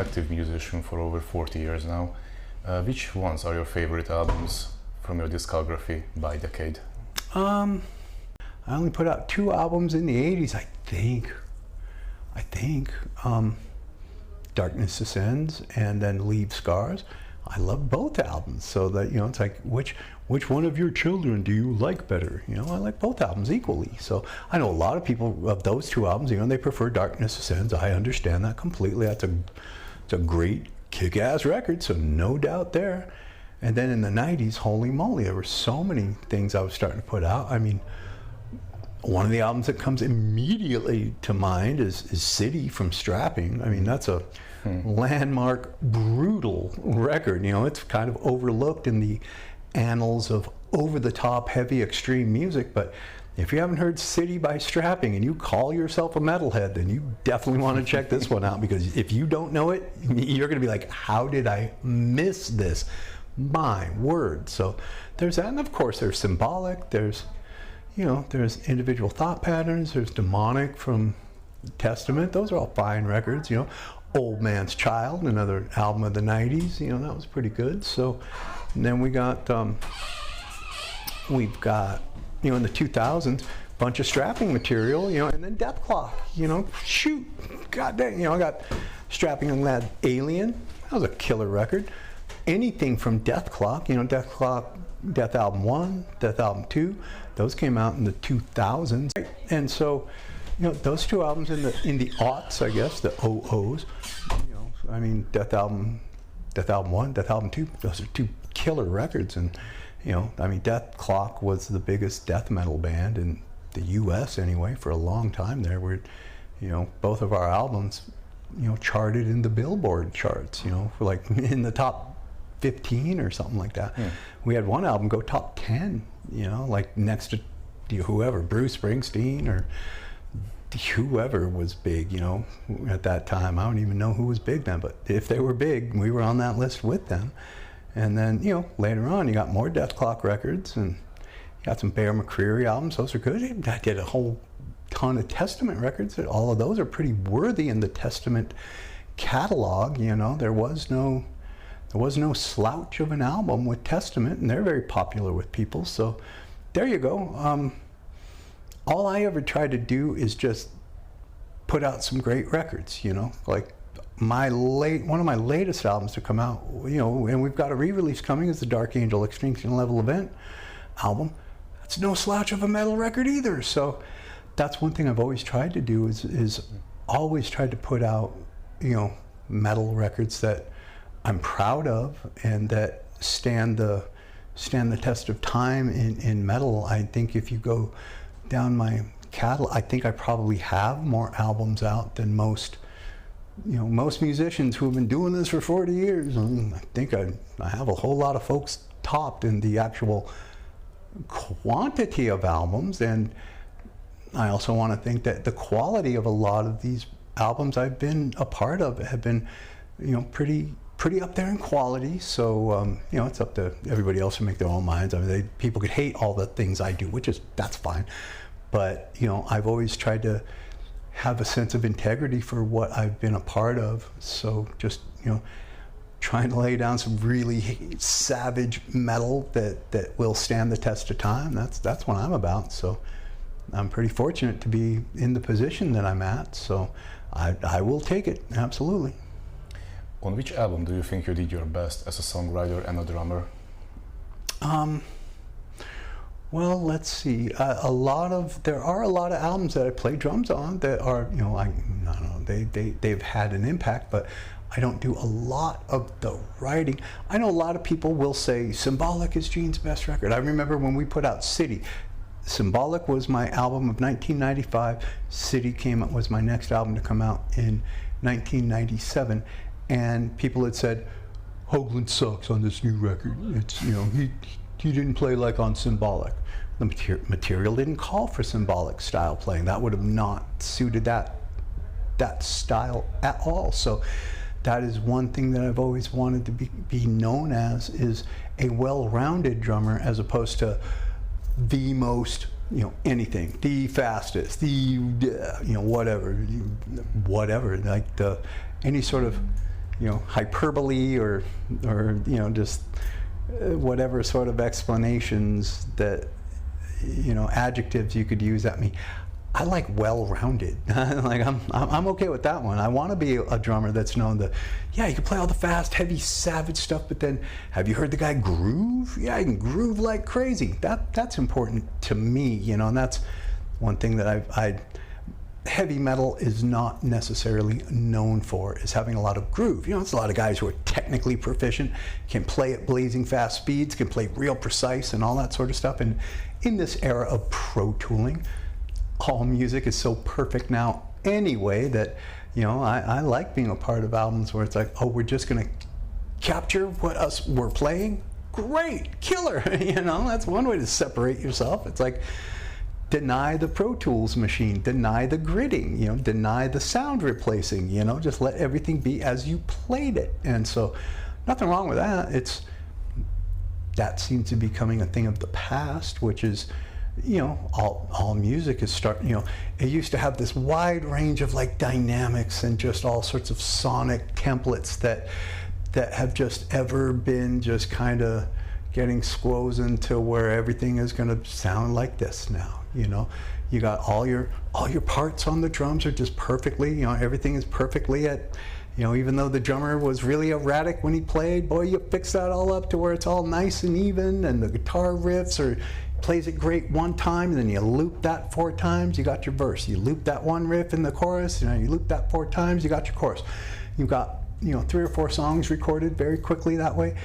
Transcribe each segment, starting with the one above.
active musician for over 40 years now. Which ones are your favorite albums from your discography by decade? I only put out 2 albums in the 80s, I think. Darkness Descends and then Leave Scars. I love both albums, so that, it's like, which one of your children do you like better? I like both albums equally. So I know a lot of people of those 2 albums, they prefer Darkness Descends. I understand that completely. It's a great kick-ass record, so no doubt there. And then in the 90s, holy moly, there were so many things I was starting to put out. I mean, one of the albums that comes immediately to mind is City from Strapping. I mean, that's a landmark, brutal record. It's kind of overlooked in the annals of over-the-top, heavy, extreme music. But if you haven't heard City by Strapping and you call yourself a metalhead, then you definitely want to check this one out, because if you don't know it, you're going to be like, how did I miss this? My word. So there's that. And of course, there's Symbolic. There's Individual Thought Patterns. There's Demonic from Testament. Those are all fine records. Old Man's Child, another album of the 90s. That was pretty good. So, and then we've got in the 2000s, bunch of Strapping material, and then Dethklok, shoot, god dang, I got Strapping Young Lad Alien. That was a killer record. Anything from Dethklok, Dethklok, Death Album 1, Death Album 2, those came out in the 2000s. And so, those 2 albums in the aughts, I guess, the OOs, I mean, Death Album 1, Death Album 2, those are 2 killer records. And, I mean, Dethklok was the biggest death metal band in the US anyway for a long time there. Where, both of our albums, charted in the Billboard charts, for like in the top 15 or something like that. Yeah. We had one album go top 10, like next to whoever, Bruce Springsteen or whoever was big, at that time. I don't even know who was big then, but if they were big, we were on that list with them. And then, later on, you got more Dethklok records, and you got some Bear McCreary albums. Those are good. I did a whole ton of Testament records. All of those are pretty worthy in the Testament catalog. There was no slouch of an album with Testament, and they're very popular with people. So there you go. All I ever try to do is just put out some great records, like one of my latest albums to come out, and we've got a re-release coming, is the Dark Angel Extinction Level Event album. That's no slouch of a metal record either. So that's one thing I've always tried to do is always tried to put out, metal records that I'm proud of and that stand the test of time in metal. I think if you go down my catalog, I think I probably have more albums out than most musicians who have been doing this for 40 years. I think I have a whole lot of folks topped in the actual quantity of albums, and I also want to think that the quality of a lot of these albums I've been a part of have been, pretty up there in quality. So, it's up to everybody else to make their own minds. I mean, people could hate all the things I do, that's fine. But, I've always tried to have a sense of integrity for what I've been a part of. So just, trying to lay down some really savage metal that will stand the test of time. That's what I'm about. So I'm pretty fortunate to be in the position that I'm at. So I will take it, absolutely. On which album do you think you did your best as a songwriter and a drummer? Well, let's see. There are a lot of albums that I play drums on that are, they've had an impact, but I don't do a lot of the writing. I know a lot of people will say Symbolic is Gene's best record. I remember when we put out City. Symbolic was my album of 1995. City was my next album to come out in 1997. And people had said, Hoglan sucks on this new record. It's, he didn't play like on Symbolic. The material didn't call for Symbolic style playing. That would have not suited that style at all. So that is one thing that I've always wanted to be known as, is a well-rounded drummer, as opposed to the most, anything, the fastest, the, whatever, like any sort of, hyperbole or just whatever sort of explanations that, adjectives you could use at me. I like well-rounded. Like I'm okay with that one. I want to be a drummer that's known to, yeah, you can play all the fast, heavy, savage stuff, but then have you heard the guy groove? Yeah, I can groove like crazy. That's important to me, and that's one thing that heavy metal is not necessarily known for, is having a lot of groove. It's a lot of guys who are technically proficient, can play at blazing fast speeds, can play real precise and all that sort of stuff. And in this era of pro tooling, all music is so perfect now anyway that, I like being a part of albums where it's like, oh, we're just going to capture what we're playing. Great, killer. That's one way to separate yourself. It's like, deny the Pro Tools machine, deny the gridding, deny the sound replacing, just let everything be as you played it. And so nothing wrong with that. That seems to be becoming a thing of the past, which is, all music is starting, it used to have this wide range of like dynamics and just all sorts of sonic templates that have just ever been just kind of getting squozen to where everything is going to sound like this now. You got all your parts on the drums are just perfectly, everything is perfectly at, even though the drummer was really erratic when he played, boy, you fix that all up to where it's all nice and even, and the guitar riffs or plays it great one time, and then you loop that 4 times, you got your verse. You loop that one riff in the chorus, you loop that 4 times, you got your chorus. You've got 3 or 4 songs recorded very quickly that way.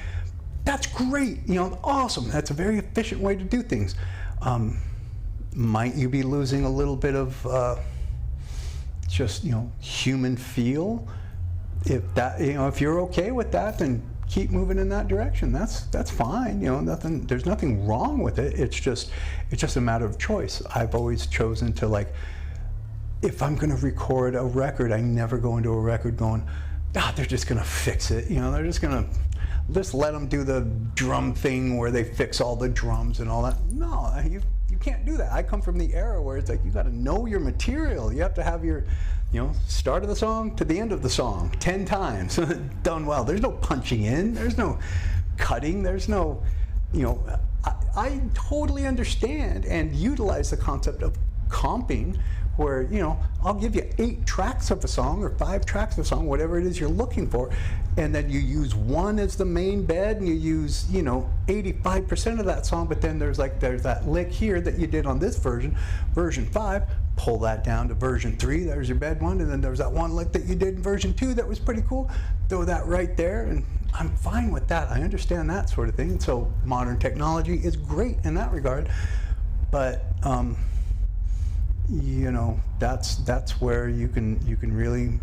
That's great, awesome. That's a very efficient way to do things. Might you be losing a little bit of just human feel? If you're okay with that, then keep moving in that direction. That's fine. There's nothing wrong with it. It's just a matter of choice. I've always chosen to, if I'm going to record a record, I never go into a record going, they're just going to fix it. They're just going to let them do the drum thing where they fix all the drums and all that. No, you can't do that. I come from the era where it's like you got to know your material. You have to have your start of the song to the end of the song 10 times done well. There's no punching in, there's no cutting, there's no, I totally understand and utilize the concept of comping, where I'll give you 8 tracks of a song or 5 tracks of a song, whatever it is you're looking for, and then you use one as the main bed and you use 85% of that song, but then there's that lick here that you did on this version 5, pull that down to version 3, there's your bed one, and then there's that one lick that you did in version 2 that was pretty cool, throw that right there, and I'm fine with that. I understand that sort of thing. And so modern technology is great in that regard, but that's where you can really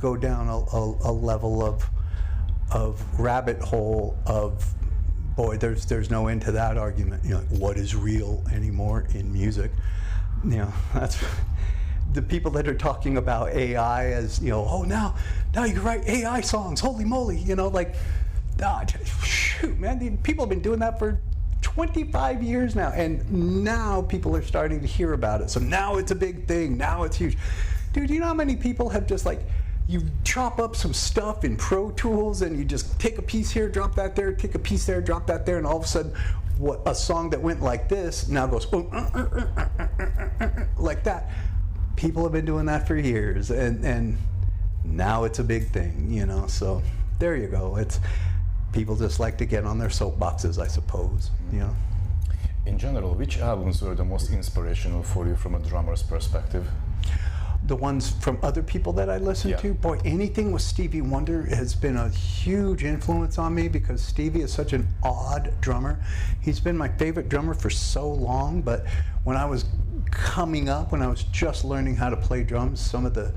go down a level of rabbit hole of, boy, there's no end to that argument. What is real anymore in music? That's the people that are talking about AI as, oh, now you can write AI songs, holy moly, shoot, man, people have been doing that for 25 years now, and now people are starting to hear about it. So now it's a big thing, now it's huge. Dude, you know how many people have just you chop up some stuff in Pro Tools and you just take a piece here, drop that there, take a piece there, drop that there, and all of a sudden a song that went like this now goes like that. People have been doing that for years, and now it's a big thing, so there you go. People just like to get on their soapboxes, I suppose. In general, which albums were the most inspirational for you from a drummer's perspective? The ones from other people that I listen to? Boy, anything with Stevie Wonder has been a huge influence on me, because Stevie is such an odd drummer. He's been my favorite drummer for so long, but when I was coming up, when I was just learning how to play drums, some of the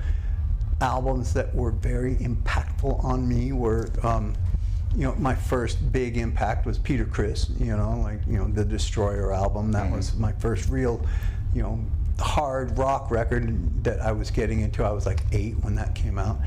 albums that were very impactful on me were my first big impact was Peter Criss, the Destroyer album. That was my first real, hard rock record that I was getting into. I was like 8 when that came out.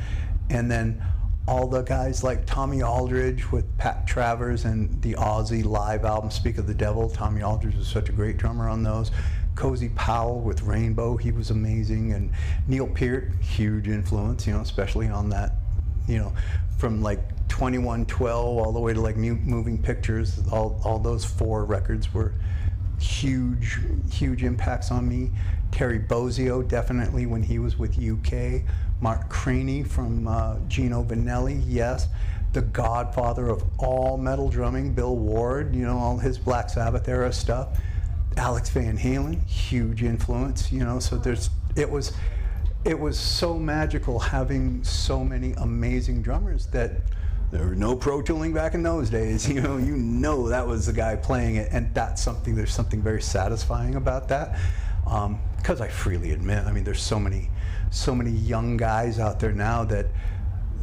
And then all the guys like Tommy Aldridge with Pat Travers and the Ozzy live album, Speak of the Devil. Tommy Aldridge was such a great drummer on those. Cozy Powell with Rainbow, he was amazing. And Neil Peart, huge influence, especially on that, from like 2112 all the way to like Moving Pictures. All those 4 records were huge impacts on me. Terry Bozzio, definitely, when he was with UK. Mark Craney from Gino Vanelli, yes. The godfather of all metal drumming, Bill Ward, you know, all his Black Sabbath era stuff. Alex Van Halen, huge influence, you know, so it was so magical having so many amazing drummers that there was no pro tooling back in those days, you know that was the guy playing it, and there's something very satisfying about that. Because I freely admit, I mean, there's so many young guys out there now that,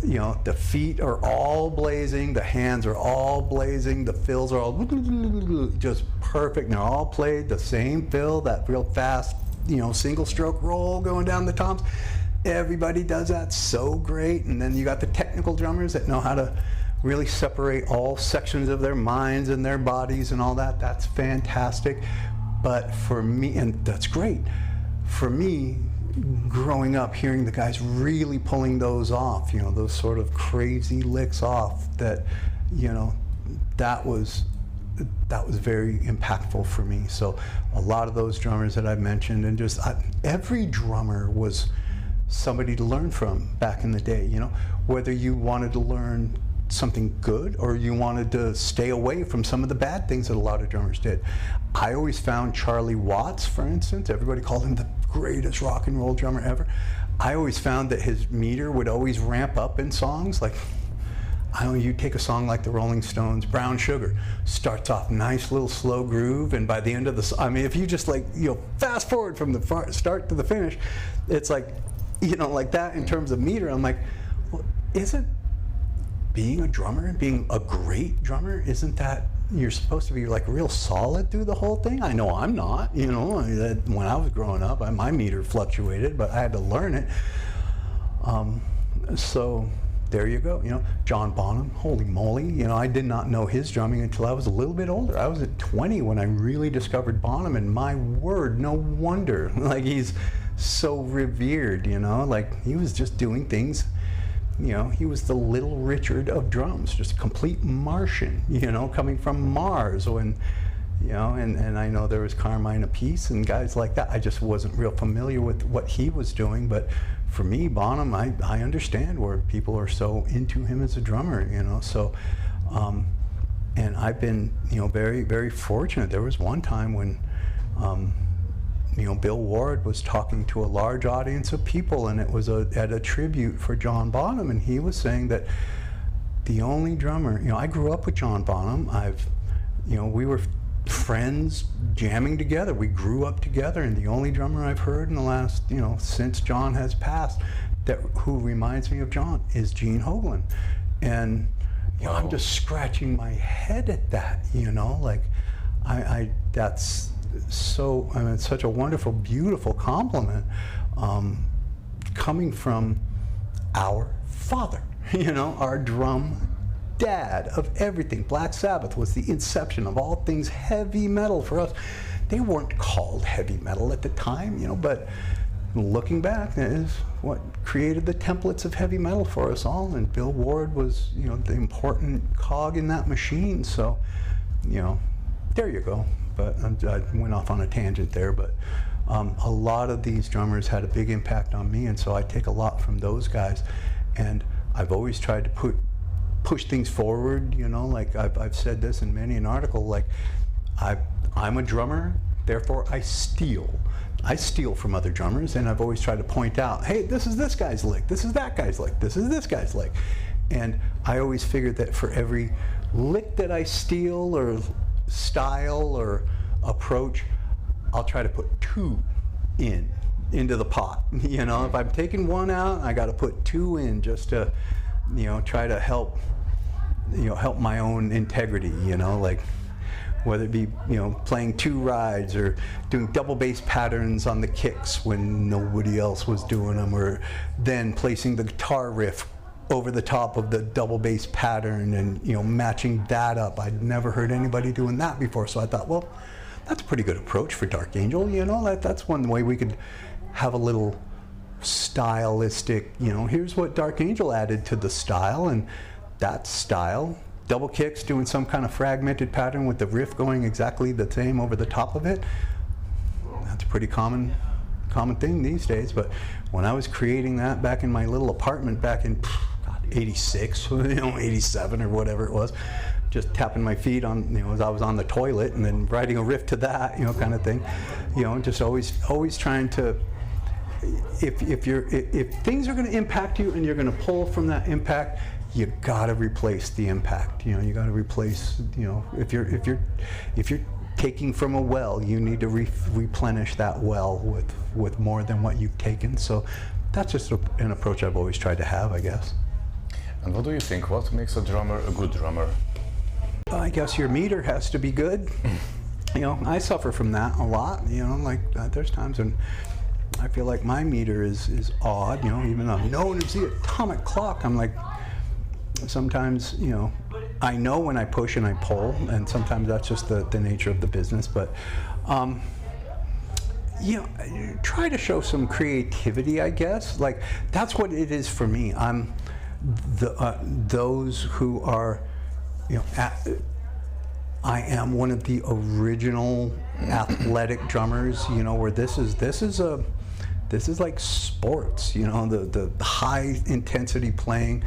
you know, the feet are all blazing, the hands are all blazing, the fills are all just perfect, and they're all played the same fill, that real fast, you know, single stroke roll going down the toms. Everybody does that so great, and then you got the technical drummers that know how to really separate all sections of their minds and their bodies and all that. That's fantastic. But for me, and that's great, for me, growing up, hearing the guys really pulling those off, you know, those sort of crazy licks off, that, you know, that was very impactful for me. So a lot of those drummers that I've mentioned, and just every drummer was somebody to learn from back in the day, you know, whether you wanted to learn something good or you wanted to stay away from some of the bad things that a lot of drummers did. I always found Charlie Watts, for instance, everybody called him the greatest rock and roll drummer ever. I always found that his meter would always ramp up in songs. Like, I don't know, you take a song like the Rolling Stones, Brown Sugar, starts off nice little slow groove, and by the end of the song, I mean, if you just like, you know, fast forward from the start to the finish, it's like, you know, like that in terms of meter. I'm like, well, isn't being a drummer, being a great drummer, isn't that you're supposed to be like real solid through the whole thing? I know I'm not, you know, when I was growing up, my meter fluctuated, but I had to learn it. So there you go, you know, John Bonham, holy moly, you know, I did not know his drumming until I was a little bit older. I was at 20 when I really discovered Bonham, and my word, no wonder, like, he's so revered, you know, like, he was just doing things. You know, he was the Little Richard of drums, just a complete Martian, you know, coming from Mars. When, you know, and I know there was Carmine Appice and guys like that. I just wasn't real familiar with what he was doing, but for me, Bonham, I understand where people are so into him as a drummer, you know. So, and I've been, you know, very, very fortunate. There was one time when, you know, Bill Ward was talking to a large audience of people, and it was at a tribute for John Bonham, and he was saying that the only drummer, you know, I grew up with John Bonham. You know, we were friends jamming together. We grew up together, and the only drummer I've heard in the last, you know, since John has passed, who reminds me of John, is Gene Hoglan. And, you know, I'm just scratching my head at that, you know, like, that's so, I mean, it's such a wonderful, beautiful compliment coming from our father, you know, our drum dad of everything. Black Sabbath was the inception of all things heavy metal for us. They weren't called heavy metal at the time, you know, but looking back, it is what created the templates of heavy metal for us all, and Bill Ward was, you know, the important cog in that machine. So, you know, there you go. But I went off on a tangent there, but a lot of these drummers had a big impact on me, and so I take a lot from those guys. And I've always tried to push things forward, you know, like I've said this in many an article, like I'm a drummer, therefore I steal. I steal from other drummers, and I've always tried to point out, hey, this is this guy's lick, this is that guy's lick, this is this guy's lick. And I always figured that for every lick that I steal or style or approach, I'll try to put 2 into the pot. You know, if I'm taking 1 out, I got to put 2 in, just to, you know, try to help my own integrity, you know, like whether it be, you know, playing 2 rides or doing double bass patterns on the kicks when nobody else was doing them, or then placing the guitar riff over the top of the double bass pattern and, you know, matching that up. I'd never heard anybody doing that before, so I thought, well, that's a pretty good approach for Dark Angel, you know, that's one way we could have a little stylistic, here's what Dark Angel added to the style, and that style, double kicks doing some kind of fragmented pattern with the riff going exactly the same over the top of it. That's a pretty common thing these days, but when I was creating that back in my little apartment back in 86, 87 or whatever it was, just tapping my feet on, as I was on the toilet and then writing a riff to that, kind of thing, just always trying to, if things are going to impact you and you're going to pull from that impact, you got to replace the impact. You got to replace, if you're taking from a well, you need to replenish that well with more than what you've taken. So that's just an approach I've always tried to have, I guess. And what do you think? What makes a drummer a good drummer? I guess your meter has to be good. I suffer from that a lot. There's times when I feel like my meter is odd. Even though I'm known as the atomic clock, I'm like, sometimes, I know when I push and I pull, and sometimes that's just the nature of the business. But try to show some creativity, I guess. Like, that's what it is for me. I'm those who are, I am one of the original athletic drummers, where this is like sports, the high intensity playing.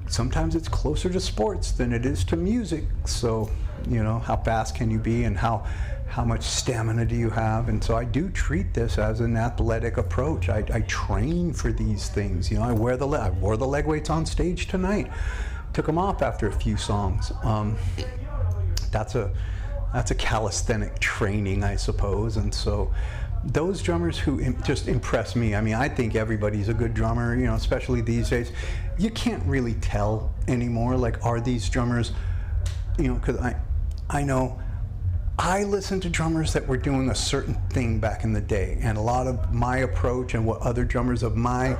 Sometimes it's closer to sports than it is to music. So, how fast can you be, and how much stamina do you have? And so I do treat this as an athletic approach. I train for these things. I wore the leg weights on stage tonight. Took them off after a few songs. That's a calisthenic training, I suppose. And so those drummers who just impress me. I mean, I think everybody's a good drummer, especially these days. You can't really tell anymore, like, are these drummers, because I know I listened to drummers that were doing a certain thing back in the day, and a lot of my approach and what other drummers of my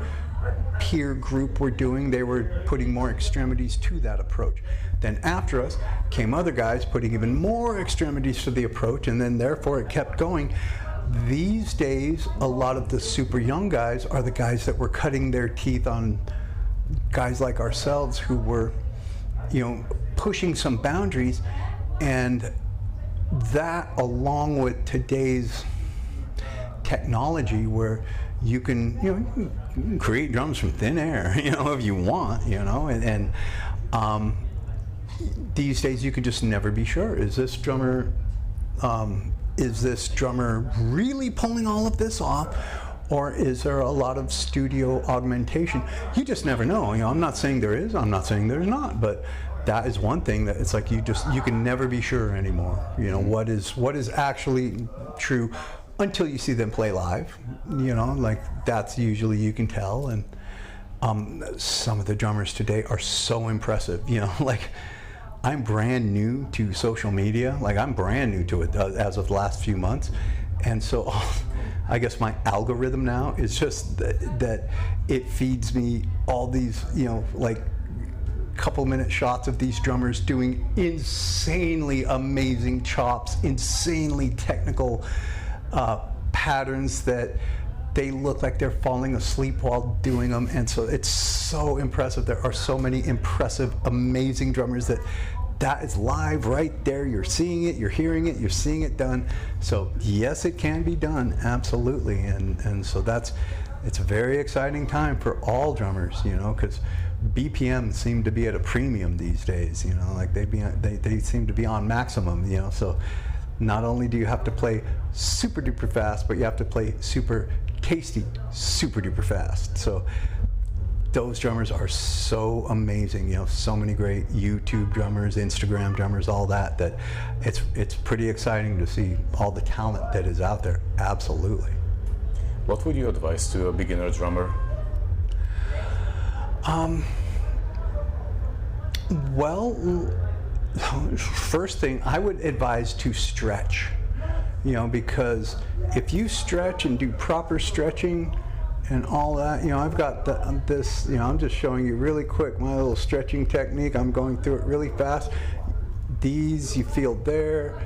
peer group were doing, they were putting more extremities to that approach. Then after us came other guys putting even more extremities to the approach, and then therefore it kept going. These days, a lot of the super young guys are the guys that were cutting their teeth on guys like ourselves who were, pushing some boundaries, and that, along with today's technology where you can, you can create drums from thin air, if you want, and these days you can just never be sure. Is this drummer really pulling all of this off, or is there a lot of studio augmentation? You just never know. I'm not saying there is, I'm not saying there's not, but that is one thing that it's like you can never be sure anymore. What is actually true until you see them play live. Like, that's usually you can tell. And some of the drummers today are so impressive. Like, I'm brand new to social media. Like, I'm brand new to it as of the last few months. And so I guess my algorithm now is just that it feeds me all these, like, couple-minute shots of these drummers doing insanely amazing chops, insanely technical patterns that they look like they're falling asleep while doing them. And so it's so impressive. There are so many impressive, amazing drummers that is live right there. You're seeing it, you're hearing it, you're seeing it done. So yes, it can be done, absolutely. And so it's a very exciting time for all drummers, because BPM seem to be at a premium these days, like they seem to be on maximum, so not only do you have to play super duper fast, but you have to play super tasty, super duper fast. So those drummers are so amazing, so many great YouTube drummers, Instagram drummers, all that it's pretty exciting to see all the talent that is out there. Absolutely. What would you advise to a beginner drummer? Well, first thing, I would advise to stretch, because if you stretch and do proper stretching and all that, I've got this, I'm just showing you really quick my little stretching technique. I'm going through it really fast. These you feel there,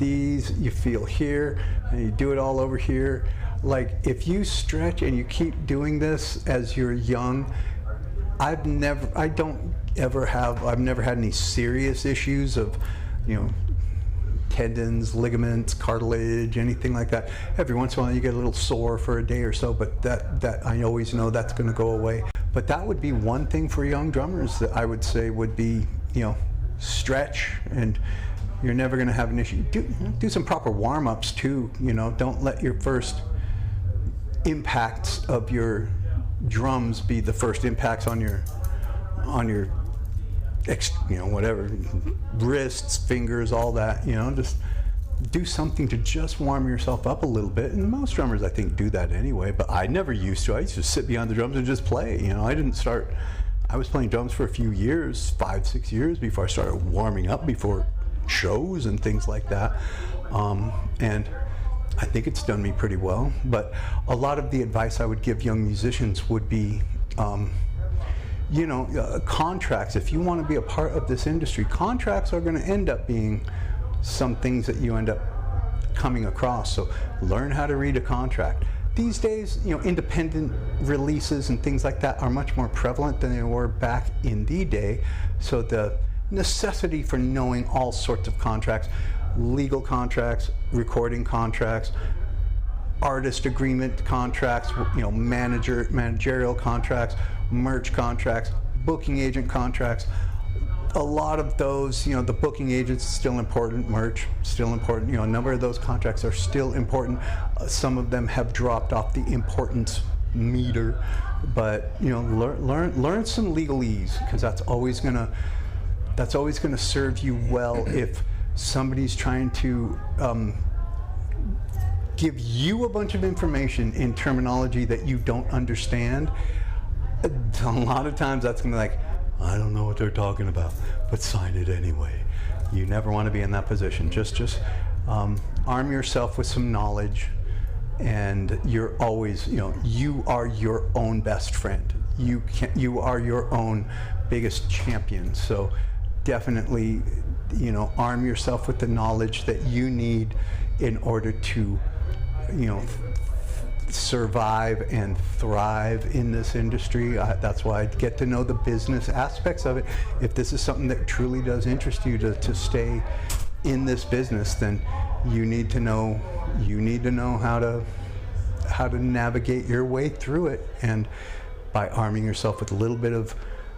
these, you feel here, and you do it all over here. Like, if you stretch and you keep doing this as you're young, I've never had any serious issues of, tendons, ligaments, cartilage, anything like that. Every once in a while you get a little sore for a day or so, but that I always know that's going to go away. But that would be one thing for young drummers that I would say would be, stretch, and you're never going to have an issue. Do some proper warm-ups too. Don't let your first impacts of your drums be the first impacts on your whatever, wrists, fingers, all that. Just do something to just warm yourself up a little bit. And most drummers, I think, do that anyway, but I never used to. I used to sit behind the drums and just play. I was playing drums for a few years, 5-6 years, before I started warming up before shows and things like that. And I think it's done me pretty well. But a lot of the advice I would give young musicians would be, contracts. If you want to be a part of this industry, contracts are going to end up being some things that you end up coming across. So learn how to read a contract. These days, independent releases and things like that are much more prevalent than they were back in the day. So the necessity for knowing all sorts of contracts, legal contracts, recording contracts, artist agreement contracts, managerial contracts, merch contracts, booking agent contracts. A lot of those, the booking agents still important, merch still important. A number of those contracts are still important. Some of them have dropped off the importance meter, but learn some legalese, because that's always gonna serve you well if somebody's trying to give you a bunch of information in terminology that you don't understand. A lot of times that's gonna be like, I don't know what they're talking about, but sign it anyway. You never want to be in that position. Just arm yourself with some knowledge, and you're always, you are your own best friend. You are your own biggest champion. So definitely, arm yourself with the knowledge that you need in order to, survive and thrive in this industry. That's why I get to know the business aspects of it. If this is something that truly does interest you to stay in this business, then you need to know how to navigate your way through it. And by arming yourself with a little bit of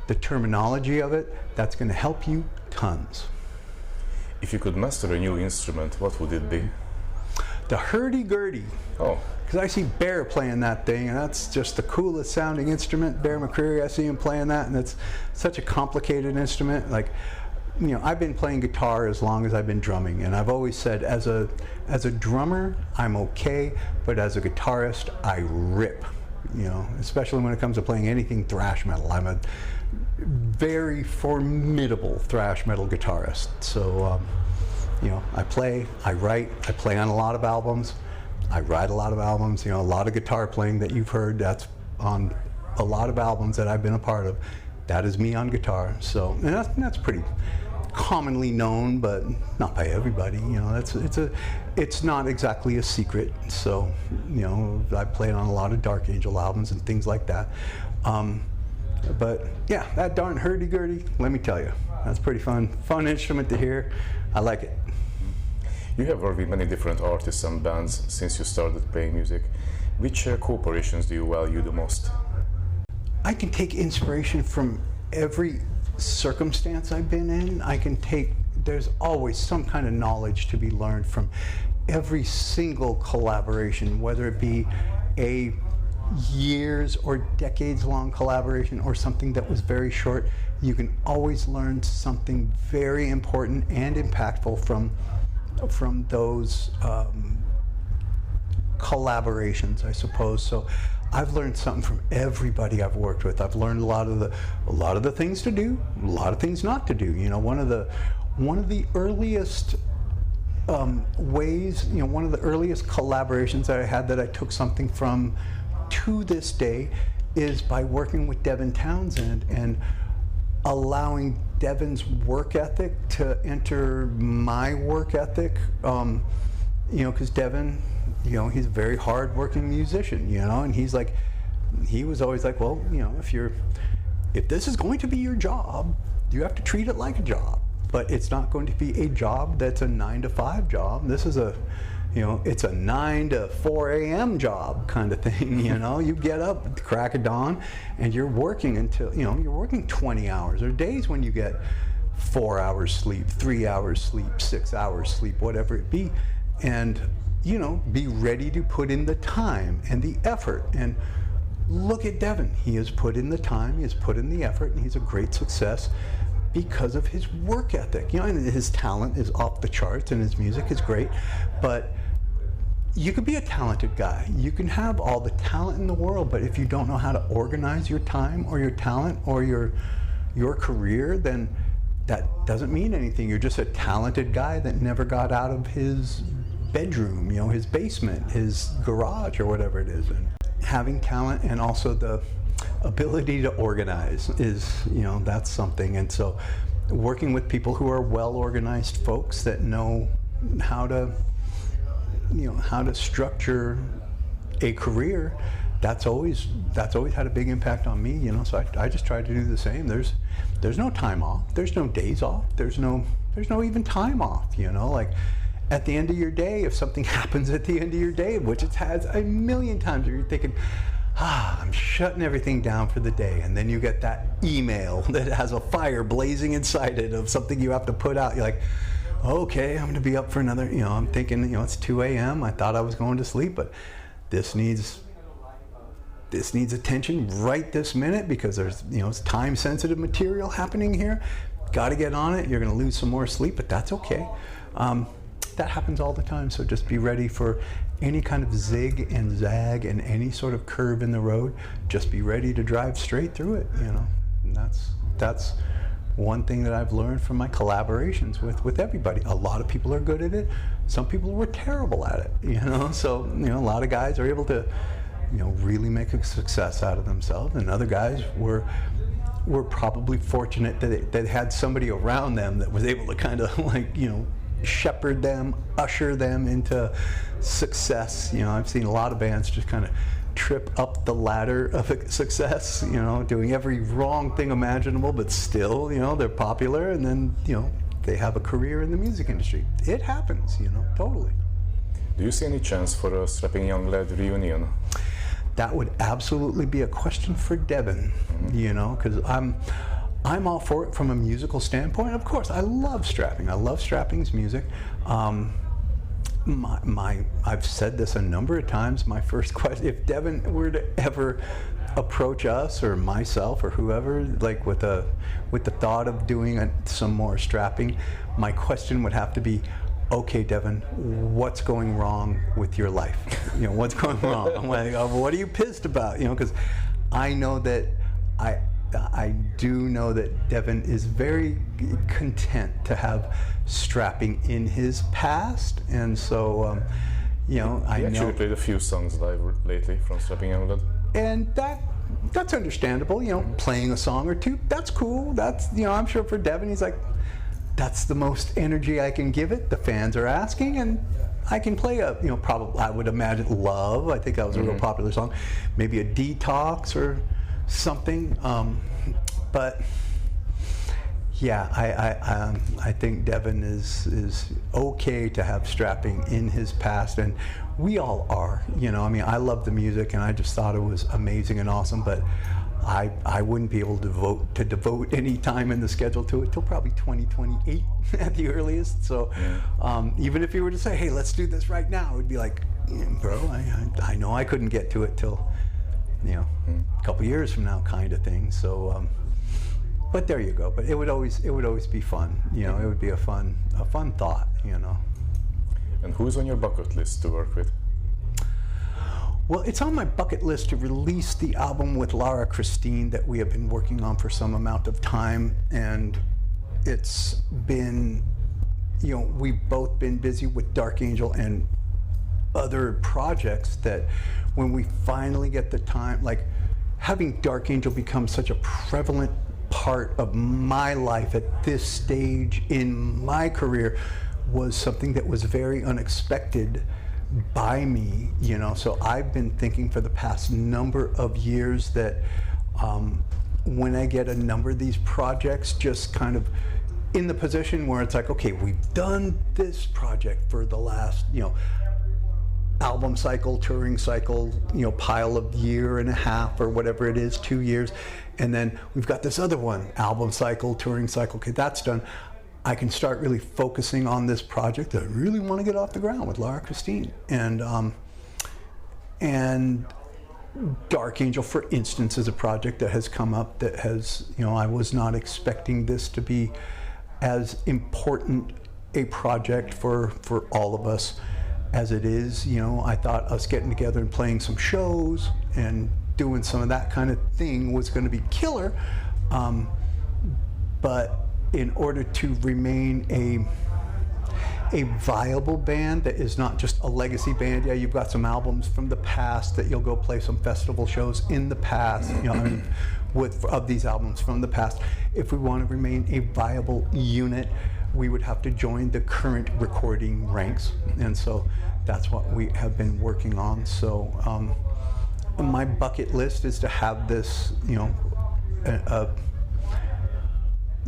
the terminology of it, that's going to help you tons. If you could master a new instrument, what would it be? The hurdy-gurdy. Oh. Because I see Bear playing that thing, and that's just the coolest sounding instrument. Bear McCreary, I see him playing that, and it's such a complicated instrument. Like, I've been playing guitar as long as I've been drumming, and I've always said, as a drummer, I'm okay, but as a guitarist, I rip. Especially when it comes to playing anything thrash metal. I'm a very formidable thrash metal guitarist. So, I play, I write, I play on a lot of albums, I write a lot of albums. A lot of guitar playing that you've heard, that's on a lot of albums that I've been a part of. That is me on guitar. So, and that's pretty commonly known, but not by everybody. It's not exactly a secret. So, I played on a lot of Dark Angel albums and things like that. But yeah, that darn hurdy-gurdy, let me tell you, that's pretty fun instrument to hear. I like it. You have worked with many different artists and bands since you started playing music. Which cooperations do you value the most? I can take inspiration from every circumstance I've been in. There's always some kind of knowledge to be learned from every single collaboration, whether it be a years or decades long collaboration or something that was very short. You can always learn something very important and impactful from those collaborations, I suppose. So I've learned something from everybody I've worked with. I've learned a lot of the things to do, a lot of things not to do. One of the earliest ways, one of the earliest collaborations that I had that I took something from to this day is by working with Devin Townsend. And allowing Devin's work ethic to enter my work ethic, because Devin, he's a very hard-working musician, and he was always like, well, if this is going to be your job, you have to treat it like a job, but it's not going to be a job that's a 9-to-5 job. This is it's a 9 to 4 a.m. job kind of thing, You get up at the crack of dawn and you're working until, you're working 20 hours. There are days when you get 4 hours sleep, 3 hours sleep, 6 hours sleep, whatever it be. And, be ready to put in the time and the effort. And look at Devin. He has put in the time, he has put in the effort, and he's a great success because of his work ethic. And his talent is off the charts and his music is great, but you could be a talented guy. You can have all the talent in the world, but if you don't know how to organize your time or your talent or your career, then that doesn't mean anything. You're just a talented guy that never got out of his bedroom, his basement, his garage, or whatever it is. And having talent and also the ability to organize is, that's something. And so working with people who are well-organized folks that know how to structure a career, that's always had a big impact on me, so I just try to do the same. There's no time off, there's no days off, there's no even time off, like at the end of your day, if something happens at the end of your day, which it has a million times, where you're thinking, I'm shutting everything down for the day, and then you get that email that has a fire blazing inside it of something you have to put out. You're like, okay, I'm going to be up for another, I'm thinking, it's 2 a.m. I thought I was going to sleep, but this needs attention right this minute because there's, it's time-sensitive material happening here. Got to get on it. You're going to lose some more sleep, but that's okay. That happens all the time, so just be ready for any kind of zig and zag and any sort of curve in the road. Just be ready to drive straight through it, and that's one thing that I've learned from my collaborations with everybody. A lot of people are good at it. Some people were terrible at it, so a lot of guys are able to really make a success out of themselves, and other guys were probably fortunate that they had somebody around them that was able to kind of shepherd them, usher them into success. I've seen a lot of bands just kind of trip up the ladder of success, doing every wrong thing imaginable, but still, they're popular, and then, they have a career in the music industry. It happens, totally. Do you see any chance for a Strapping Young Lad reunion? That would absolutely be a question for Devin, because I'm all for it from a musical standpoint. Of course, I love Strapping. I love Strapping's music. I've said this a number of times. My first question, if Devin were to ever approach us or myself or whoever, with the thought of doing some more Strapping, my question would have to be, okay, Devin, what's going wrong with your life? What's going wrong? I'm like, what are you pissed about? Because I know that I do know that Devin is very content to have Strapping in his past, and so I know he actually played a few songs live lately from Strapping Young Lad, and that's understandable. Playing a song or two, that's cool. That's I'm sure for Devin, he's like, that's the most energy I can give it. The fans are asking, and I can play a, probably, I would imagine, Love. I think that was a real popular song. Maybe a Detox or something. But yeah, I think Devin is okay to have Strapping in his past, and we all are. I love the music, and I just thought it was amazing and awesome, but I wouldn't be able to devote any time in the schedule to it till probably 2028 at the earliest. So even if you were to say, hey, let's do this right now, it would be like, bro, I know I couldn't get to it till a couple years from now, kind of thing. So but there you go. But it would always be fun. It would be a fun thought. And who's on your bucket list to work with? Well, it's on my bucket list to release the album with Lara Christine that we have been working on for some amount of time, and it's been, we've both been busy with Dark Angel and other projects that when we finally get the time, like having Dark Angel become such a prevalent part of my life at this stage in my career was something that was very unexpected by me, you know. So I've been thinking for the past number of years that when I get a number of these projects just kind of in the position where it's like, okay, we've done this project for the last, you know, album cycle, touring cycle, you know, pile of year and a half or whatever it is, 2 years, and then we've got this other one, album cycle, touring cycle, okay, that's done. I can start really focusing on this project that I really want to get off the ground with Laura Christine. And Dark Angel, for instance, is a project that has come up that has, you know, I was not expecting this to be as important a project for all of us as it is. You know, I thought us getting together and playing some shows and doing some of that kind of thing was going to be killer. But in order to remain a viable band that is not just a legacy band, yeah, you've got some albums from the past that you'll go play some festival shows in the past, you know, I mean, of these albums from the past. If we want to remain a viable unit, we would have to join the current recording ranks, and so that's what we have been working on. So my bucket list is to have this, you know,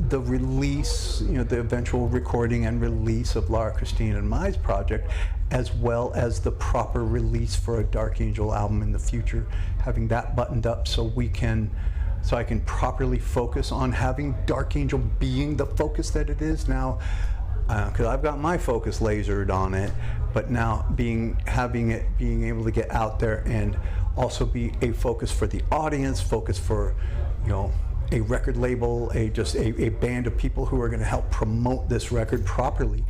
the release, you know, the eventual recording and release of Laura Christine and Mai's project, as well as the proper release for a Dark Angel album in the future, having that buttoned up so I can properly focus on having Dark Angel being the focus that it is now, because I've got my focus lasered on it, but now being able to get out there and also be a focus for the audience, focus for, you know, a record label, a band of people who are going to help promote this record properly.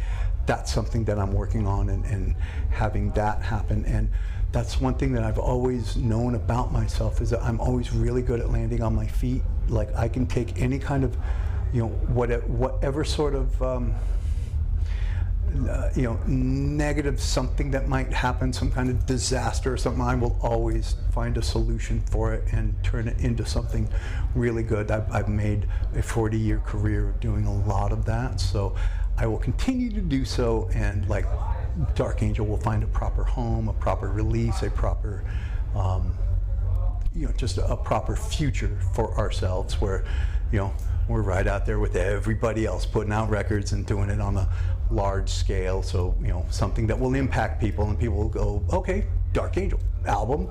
That's something that I'm working on, and having that happen. And that's one thing that I've always known about myself, is that I'm always really good at landing on my feet. Like, I can take any kind of, you know, whatever sort of you know, negative something that might happen, some kind of disaster or something, I will always find a solution for it and turn it into something really good. I've made a 40-year career of doing a lot of that, so I will continue to do so, and like Dark Angel will find a proper home, a proper release, a proper, you know, just a proper future for ourselves, where, you know, we're right out there with everybody else putting out records and doing it on a large scale. So, you know, something that will impact people, and people will go, okay, Dark Angel album,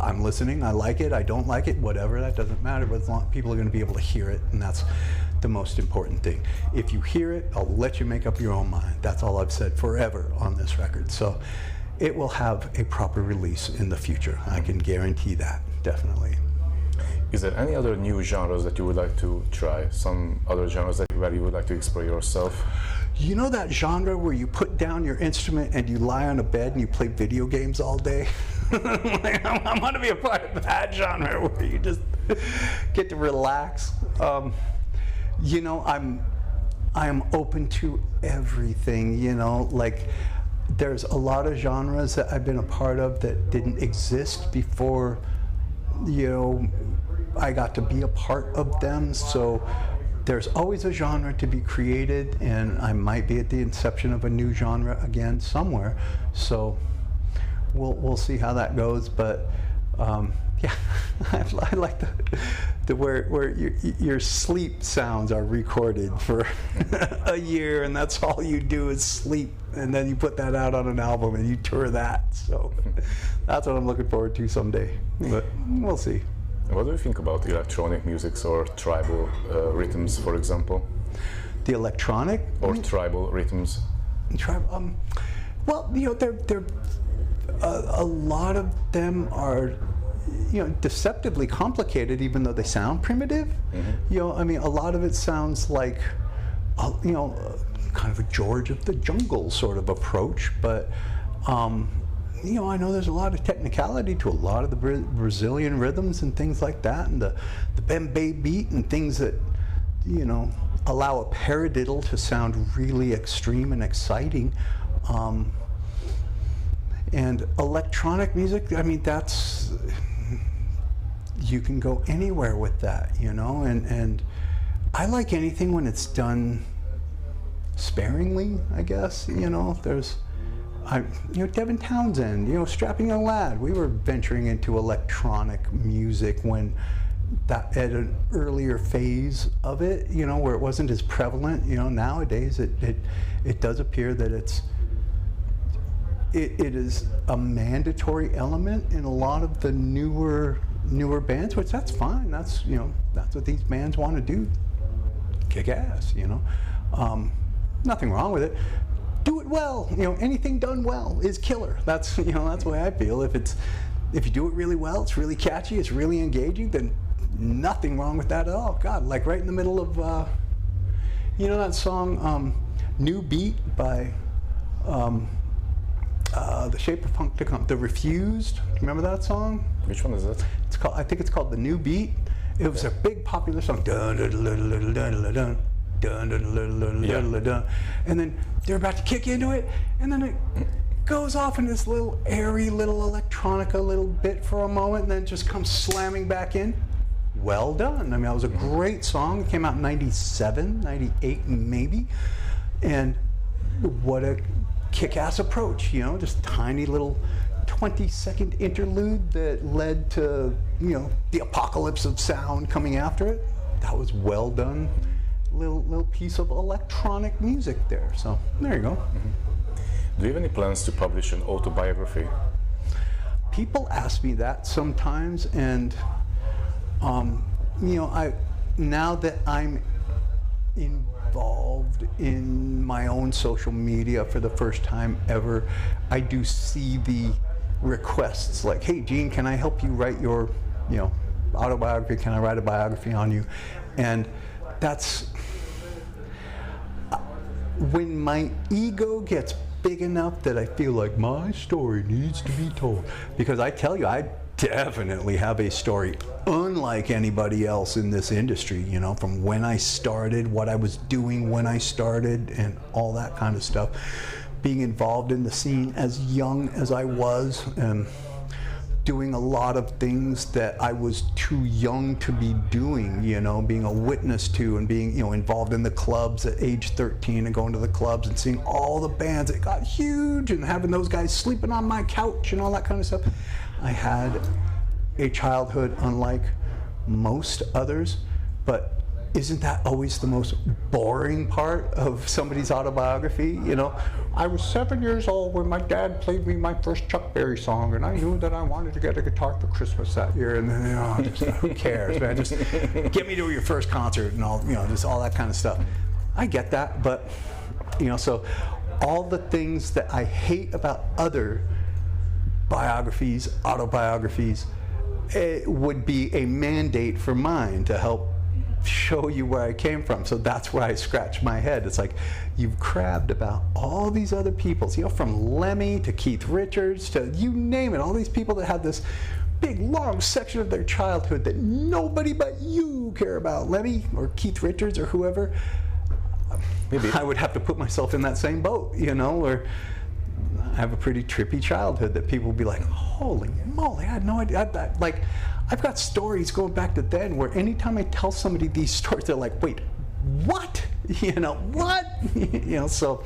I'm listening, I like it, I don't like it, whatever, that doesn't matter, but as long people are going to be able to hear it, and that's the most important thing. If you hear it, I'll let you make up your own mind. That's all I've said forever on this record. So it will have a proper release in the future. I can guarantee that, definitely. Is there any other new genres that you would like to try? Some other genres where you would like to explore yourself? You know that genre where you put down your instrument and you lie on a bed and you play video games all day? I want to be a part of that genre where you just get to relax. You know, I am open to everything, you know, like there's a lot of genres that I've been a part of that didn't exist before, you know, I got to be a part of them. So there's always a genre to be created, and I might be at the inception of a new genre again somewhere. So we'll see how that goes. But yeah, I like the where your sleep sounds are recorded for a year, and that's all you do is sleep, and then you put that out on an album and you tour that. So that's what I'm looking forward to someday. But we'll see. What do you think about electronic music or tribal rhythms, for example? The electronic or tribal rhythms? Well, you know, they're a lot of them are, you know, deceptively complicated, even though they sound primitive. Mm-hmm. You know, I mean, a lot of it sounds like, you know, kind of a George of the Jungle sort of approach, but. You know, I know there's a lot of technicality to a lot of the Brazilian rhythms and things like that, and the bembe beat and things that, you know, allow a paradiddle to sound really extreme and exciting. And electronic music, I mean, that's, you can go anywhere with that, you know, and I like anything when it's done sparingly, I guess. You know, Devin Townsend, Strapping Young Lad. We were venturing into electronic music when that at an earlier phase of it, where it wasn't as prevalent. Nowadays it does appear that it is a mandatory element in a lot of the newer bands, which that's fine. That's that's what these bands want to do. Kick ass, nothing wrong with it. Do it well. Anything done well is killer. That's that's the way I feel. If you do it really well, it's really catchy, it's really engaging, then nothing wrong with that at all. God, like right in the middle of that song New Beat by The Shape of Punk to Come, The Refused. Remember that song? Which one is it? I think it's called The New Beat. It was a big popular song. Dun, dun, dun, dun, dun, dun, dun, dun. Dun, dun, dun, dun, dun, dun, dun. And then they're about to kick into it, and then it goes off in this little airy little electronica little bit for a moment, and then it just comes slamming back in. Well done. I mean, that was a great song. It came out in 97, 98 maybe. And what a kick-ass approach, just tiny little 20-second interlude that led to, the apocalypse of sound coming after it. That was well done. Little piece of electronic music there. So there you go. Do you have any plans to publish an autobiography? People ask me that sometimes, and now that I'm involved in my own social media for the first time ever, I do see the requests like, "Hey, Gene, can I help you write your, autobiography? Can I write a biography on you?" And that's when my ego gets big enough that I feel like my story needs to be told. Because I tell you, I definitely have a story unlike anybody else in this industry, from when I started, what I was doing when I started, and all that kind of stuff. Being involved in the scene as young as I was, and doing a lot of things that I was too young to be doing, being a witness to, and being, involved in the clubs at age 13 and going to the clubs and seeing all the bands that got huge and having those guys sleeping on my couch and all that kind of stuff. I had a childhood unlike most others, but isn't that always the most boring part of somebody's autobiography? I was 7 years old when my dad played me my first Chuck Berry song, and I knew that I wanted to get a guitar for Christmas that year. And then, who cares, man? Just get me to your first concert and all, just all that kind of stuff. I get that, but so all the things that I hate about other biographies, autobiographies, it would be a mandate for mine to help show you where I came from. So that's where I scratch my head. It's like, you've crabbed about all these other people's, from Lemmy to Keith Richards to you name it, all these people that had this big long section of their childhood that nobody but you care about, Lemmy or Keith Richards or whoever. Maybe I would have to put myself in that same boat, where I have a pretty trippy childhood that people will be like, holy moly, I had no idea. I've got stories going back to then where anytime I tell somebody these stories, they're like, wait, what? What? So,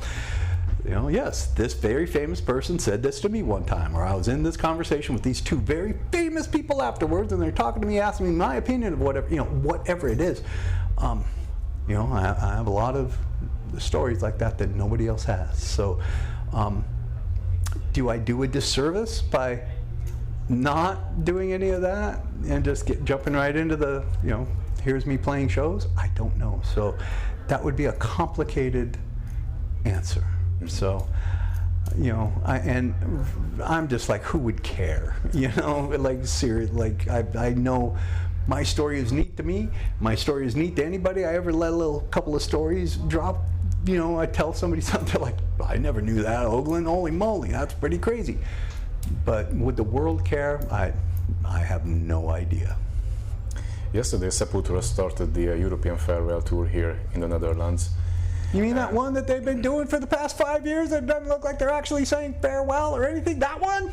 yes, this very famous person said this to me one time, or I was in this conversation with these two very famous people afterwards, and they're talking to me, asking me my opinion of whatever, whatever it is. I have a lot of stories like that nobody else has. So, do I do a disservice by not doing any of that and just jumping right into the, here's me playing shows? I don't know. So that would be a complicated answer. So, I'm just like, who would care? Seriously, I know my story is neat to me. My story is neat to anybody. I ever let a little couple of stories drop. I tell somebody something, they're like, I never knew that, Hoglan, holy moly, that's pretty crazy. But would the world care? I have no idea. Yesterday, Sepultura started the European farewell tour here in the Netherlands. You mean that one that they've been doing for the past 5 years that doesn't look like they're actually saying farewell or anything? That one?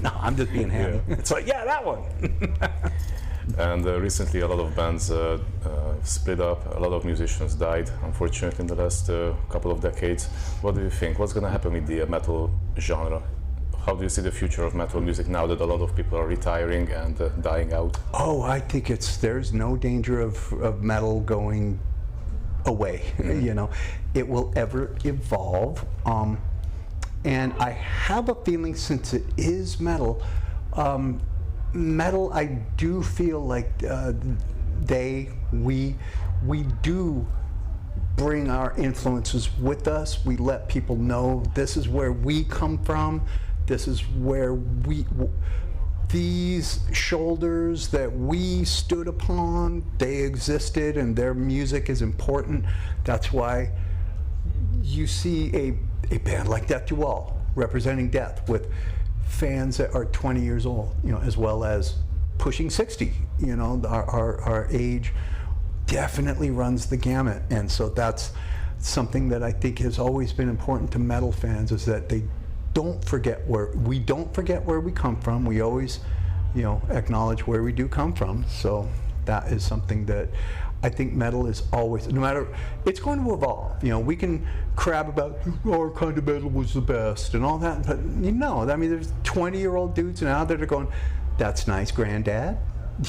No, I'm just being handy. Yeah. It's like, yeah, that one. And recently a lot of bands split up, a lot of musicians died, unfortunately, in the last couple of decades. What do you think? What's going to happen with the metal genre? How do you see the future of metal music now that a lot of people are retiring and dying out? Oh, I think there's no danger of metal going away. You know, it will ever evolve. And I have a feeling, since it is metal, metal, I do feel like we do bring our influences with us. We let people know this is where we come from. This is where these shoulders that we stood upon, they existed, and their music is important. That's why you see a band like Dethklok representing death with fans that are 20 years old, you know, as well as pushing 60. You know, our age definitely runs the gamut, and so that's something that I think has always been important to metal fans, is that they don't forget where we come from. We always, you know, acknowledge where we do come from. So that is something that I think metal is always, no matter, it's going to evolve. You know, we can crab about our kind of metal was the best and all that, but you know, I mean, there's 20-year-old dudes now that are going, that's nice, granddad.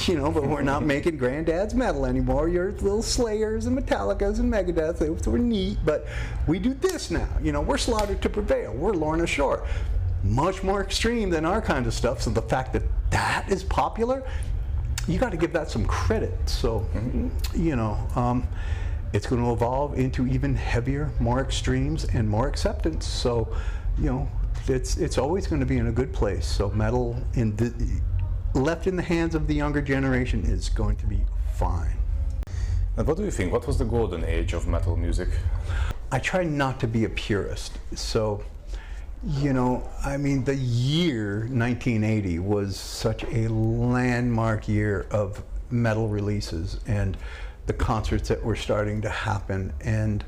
You know, but we're not making granddad's metal anymore. Your little Slayers and Metallicas and Megadeth, they were neat, but we do this now. You know, we're Slaughtered to Prevail. We're Lorna Shore. Much more extreme than our kind of stuff. So the fact that that is popular, you got to give that some credit. So, you know, it's going to evolve into even heavier, more extremes, and more acceptance. So, you know, it's always going to be in a good place. So metal left in the hands of the younger generation is going to be fine. And what do you think? What was the golden age of metal music? I try not to be a purist. So, you know, I mean, the year 1980 was such a landmark year of metal releases and the concerts that were starting to happen. And,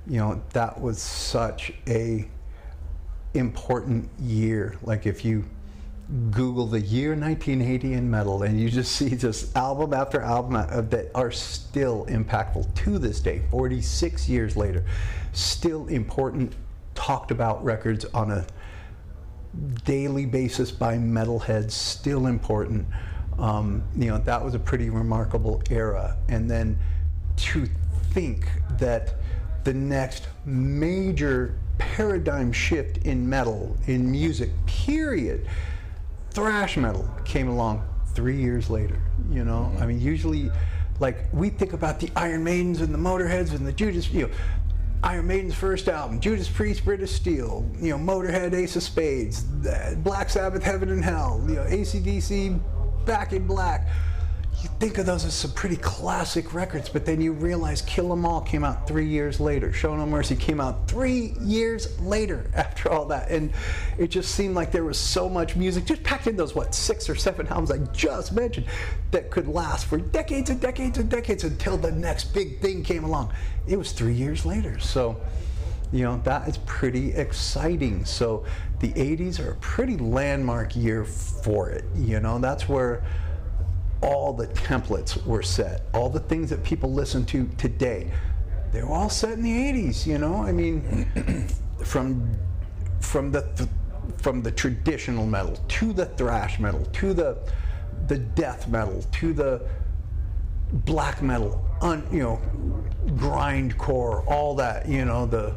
you know, that was such a important year. Like, if you Google the year 1980 in metal, and you just see just album after album that are still impactful to this day, 46 years later, still important, talked about records on a daily basis by metalheads, still important. You know, that was a pretty remarkable era. And then to think that the next major paradigm shift in metal, in music, period, thrash metal, came along 3 years later. You know, I mean, usually, like, we think about the Iron Maidens and the Motorheads and the Judas, you know, Iron Maiden's first album, Judas Priest, British Steel, you know, Motorhead, Ace of Spades, Black Sabbath, Heaven and Hell, you know, AC/DC, Back in Black. You think of those as some pretty classic records, but then you realize Kill 'Em All came out 3 years later. Show No Mercy came out 3 years later after all that. And it just seemed like there was so much music just packed in those, 6 or 7 albums I just mentioned, that could last for decades and decades and decades until the next big thing came along. It was 3 years later. So, you know, that is pretty exciting. So the 80s are a pretty landmark year for it. You know, that's where all the templates were set. All the things that people listen to today, they were all set in the 80s, you know? I mean, from the traditional metal to the thrash metal to the death metal to the black metal, you know, grindcore, all that, you know, the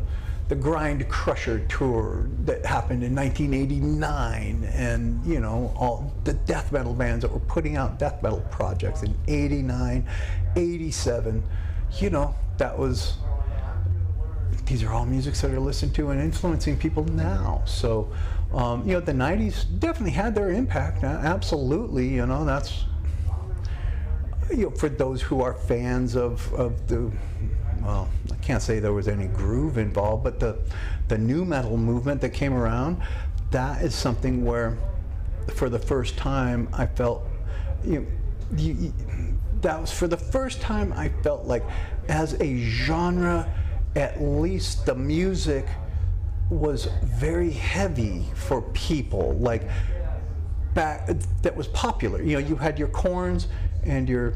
Grind Crusher tour that happened in 1989, and, you know, all the death metal bands that were putting out death metal projects in 89, 87, you know, these are all musics that are listened to and influencing people now. So, you know, the 90s definitely had their impact, absolutely, you know, that's, you know, for those who are fans of the, well, I can't say there was any groove involved, but the new metal movement that came around, that is something where, for the first time, I felt, you know, that was for the first time I felt like, as a genre, at least the music was very heavy for people, like, back, that was popular. You know, you had your Korns and your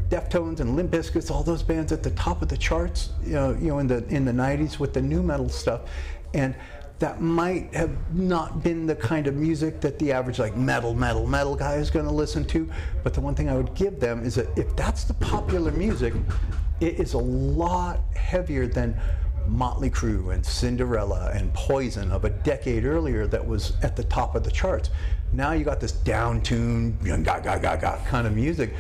Deftones and Limp Bizkits, all those bands at the top of the charts, in the 90s with the new metal stuff, and that might have not been the kind of music that the average like metal guy is going to listen to. But the one thing I would give them is that if that's the popular music, it is a lot heavier than Motley Crue and Cinderella and Poison of a decade earlier that was at the top of the charts. Now you got this down-tuned, kind of music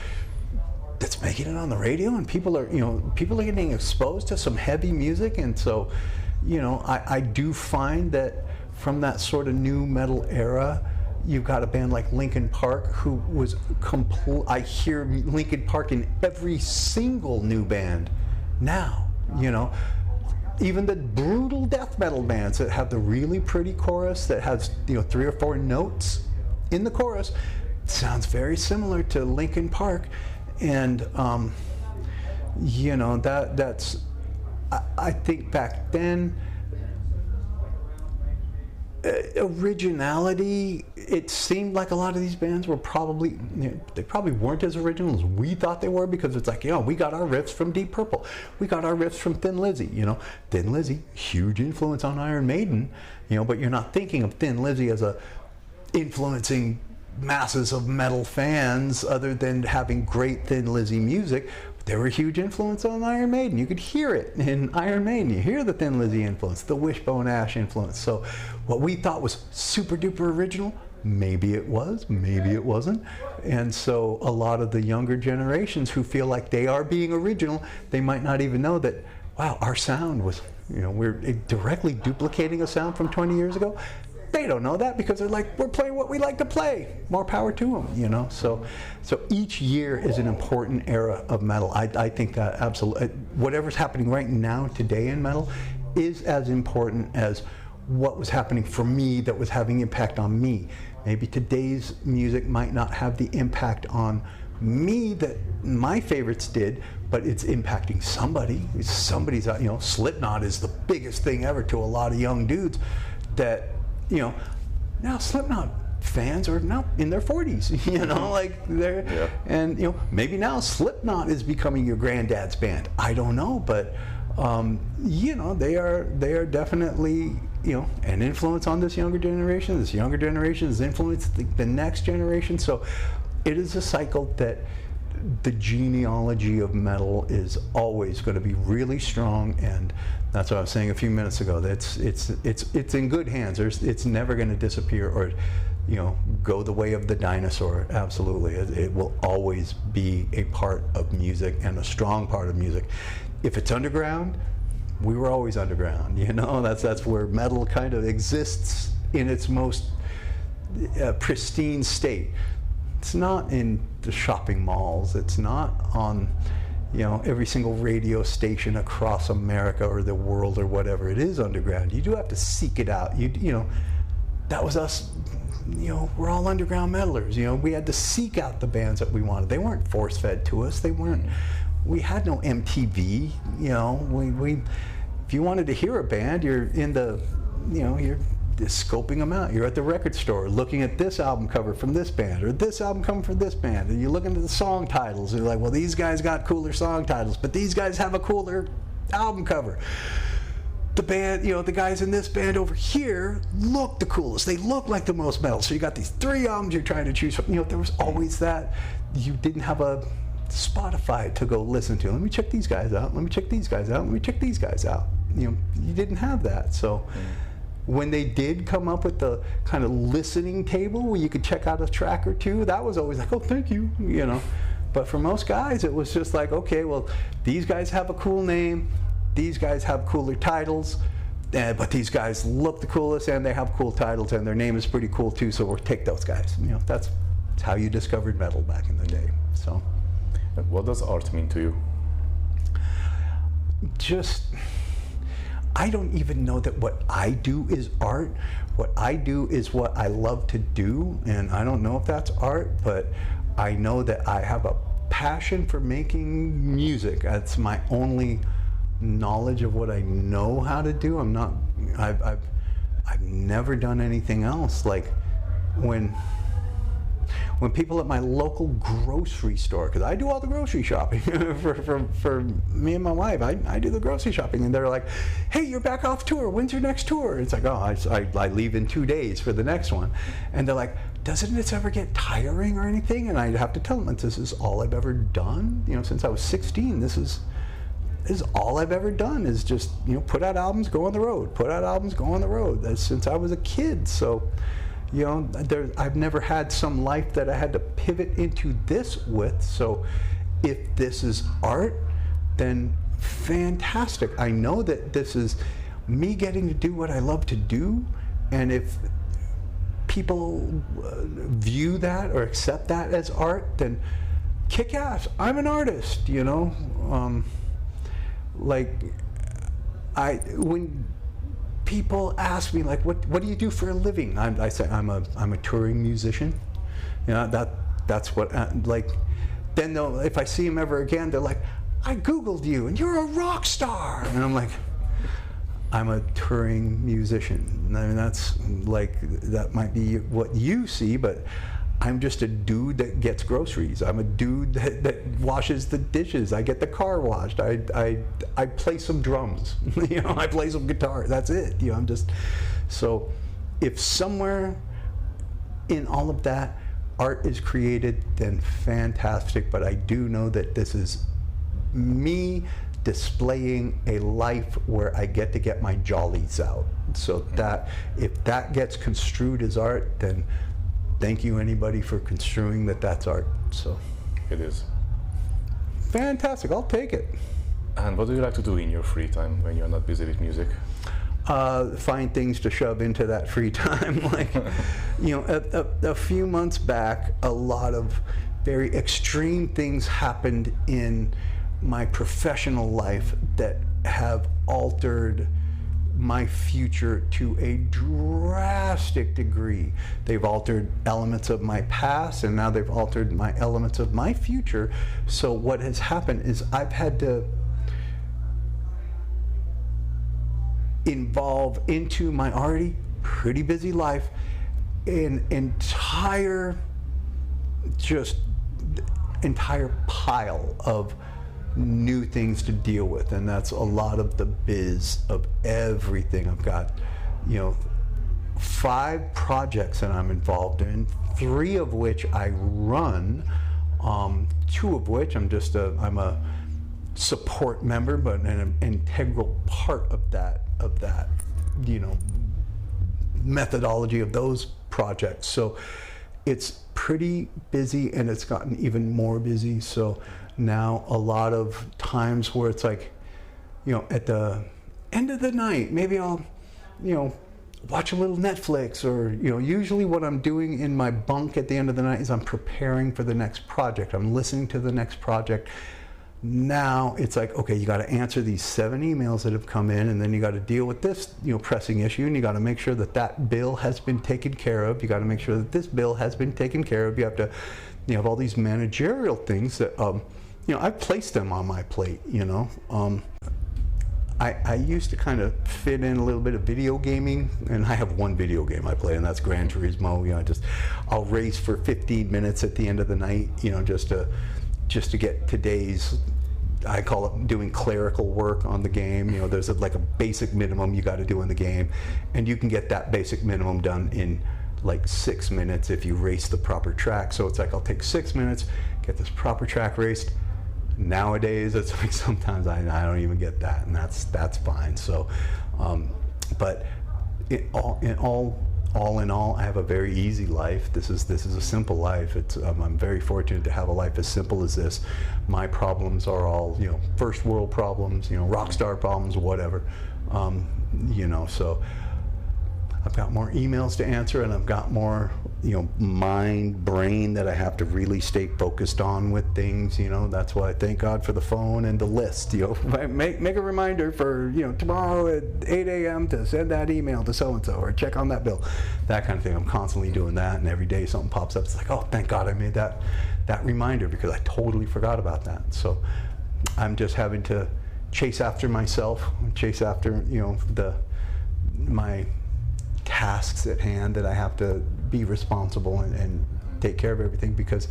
that's making it on the radio, and people are getting exposed to some heavy music. And so, I do find that from that sort of new metal era, you've got a band like Linkin Park who was I hear Linkin Park in every single new band now, Even the brutal death metal bands that have the really pretty chorus that has 3 or 4 notes in the chorus sounds very similar to Linkin Park. And that's, I think back then, originality, it seemed like a lot of these bands were they probably weren't as original as we thought they were, because it's like, we got our riffs from Deep Purple, we got our riffs from Thin Lizzy. Thin Lizzy, huge influence on Iron Maiden, but you're not thinking of Thin Lizzy as influencing masses of metal fans other than having great Thin Lizzy music. They were a huge influence on Iron Maiden. You could hear it in Iron Maiden. You hear the Thin Lizzy influence, the Wishbone Ash influence. So what we thought was super duper original, maybe it was, maybe it wasn't. And so a lot of the younger generations who feel like they are being original, they might not even know that, wow, our sound was, we're directly duplicating a sound from 20 years ago. They don't know that because they're like, we're playing what we like to play. More power to them, So each year is an important era of metal. I think that absolutely, whatever's happening right now today in metal is as important as what was happening for me that was having impact on me. Maybe today's music might not have the impact on me that my favorites did, but it's impacting somebody. Somebody's, Slipknot is the biggest thing ever to a lot of young dudes that, now Slipknot fans are now in their 40s, and maybe now Slipknot is becoming your granddad's band. I don't know, but they are definitely an influence on this younger generation. This younger generation has influenced the next generation. So it is a cycle that the genealogy of metal is always going to be really strong, and that's what I was saying a few minutes ago. That it's in good hands. It's never going to disappear or go the way of the dinosaur. Absolutely, it will always be a part of music and a strong part of music. If it's underground, we were always underground. That's where metal kind of exists in its most pristine state. It's not in the shopping malls. It's not on, every single radio station across America or the world or whatever. It is underground. You do have to seek it out. That was us. We're all underground metalers. We had to seek out the bands that we wanted. They weren't force-fed to us. They weren't. We had no MTV. If you wanted to hear a band, you're in the, you're scoping them out. You're at the record store looking at this album cover from this band or this album cover from this band, and you're looking at the song titles. And you're like, well, these guys got cooler song titles, but these guys have a cooler album cover. The band, the guys in this band over here look the coolest. They look like the most metal. So you got these 3 albums you're trying to choose from. There was always that. You didn't have a Spotify to go listen to. Let me check these guys out. Let me check these guys out. Let me check these guys out. You didn't have that. So when they did come up with the kind of listening table where you could check out a track or two, that was always like, oh, thank you, But for most guys, it was just like, okay, well, these guys have a cool name, these guys have cooler titles, but these guys look the coolest and they have cool titles and their name is pretty cool too, so we'll take those guys. That's how you discovered metal back in the day. So, what does art mean to you? I don't even know that what I do is art. What I do is what I love to do, and I don't know if that's art, but I know that I have a passion for making music. That's my only knowledge of what I know how to do. I've never done anything else. Like when when people at my local grocery store, because I do all the grocery shopping for me and my wife, I do the grocery shopping, and they're like, hey, you're back off tour, when's your next tour? It's like, oh, I leave in 2 days for the next one. And they're like, doesn't this ever get tiring or anything? And I have to tell them, this is all I've ever done. You know, since I was 16, this is all I've ever done, is just, you know, put out albums, go on the road, put out albums, go on the road. That's since I was a kid. So, you know, I've never had some life that I had to pivot into this with. So if this is art, then fantastic. I know that this is me getting to do what I love to do, and if people view that or accept that as art, then kick ass. I'm an artist, you know. When people ask me, like, what do you do for a living? I say I'm a touring musician. You know, that's what like. Then if I see them ever again, they're like, I Googled you and you're a rock star, and I'm like, I'm a touring musician. I mean, that's like, that might be what you see, but I'm just a dude that gets groceries. I'm a dude that washes the dishes. I get the car washed. I play some drums. You know, I play some guitar. That's it. You know, I'm just, so if somewhere in all of that art is created, then fantastic. But I do know that this is me displaying a life where I get to get my jollies out. So that if that gets construed as art, then thank you anybody for construing that's art. So it is. Fantastic, I'll take it. And what do you like to do in your free time when you're not busy with music? Find things to shove into that free time. Like, you know, a few months back, a lot of very extreme things happened in my professional life that have altered my future to a drastic degree. They've altered elements of my past, and now they've altered my elements of my future. So what has happened is I've had to involve into my already pretty busy life an entire pile of new things to deal with, and that's a lot of the biz of everything. I've got, you know, 5 projects that I'm involved in, 3 of which I run, 2 of which I'm a support member, but an integral part of that, you know, methodology of those projects. So it's pretty busy, and it's gotten even more busy. So now a lot of times where it's like, you know, at the end of the night, maybe I'll, you know, watch a little Netflix, or, you know, usually what I'm doing in my bunk at the end of the night is I'm preparing for the next project. I'm listening to the next project. Now it's like, okay, you got to answer these 7 emails that have come in, and then you got to deal with this, you know, pressing issue, and you got to make sure that bill has been taken care of. You got to make sure that this bill has been taken care of. You have to, you have all these managerial things that, you know, I've placed them on my plate, you know. I used to kind of fit in a little bit of video gaming, and I have one video game I play, and that's Gran Turismo. You know, I'll race for 15 minutes at the end of the night, you know, just to get today's, I call it doing clerical work on the game. You know, there's like a basic minimum you got to do in the game, and you can get that basic minimum done in like 6 minutes if you race the proper track. So it's like, I'll take 6 minutes, get this proper track raced. Nowadays, it's like sometimes I don't even get that, and that's fine. So, but all in all, I have a very easy life. This is a simple life. I'm very fortunate to have a life as simple as this. My problems are all, you know, first world problems, you know, rock star problems, whatever. You know, so I've got more emails to answer, and I've got more, you know, brain that I have to really stay focused on with things. You know, that's why I thank God for the phone and the list. You know, make a reminder for, you know, tomorrow at 8 a.m. to send that email to so-and-so, or check on that bill, that kind of thing. I'm constantly doing that, and every day something pops up. It's like, oh, thank God I made that reminder, because I totally forgot about that. So I'm just having to chase after myself, chase after, you know, my tasks at hand that I have to be responsible and take care of everything, because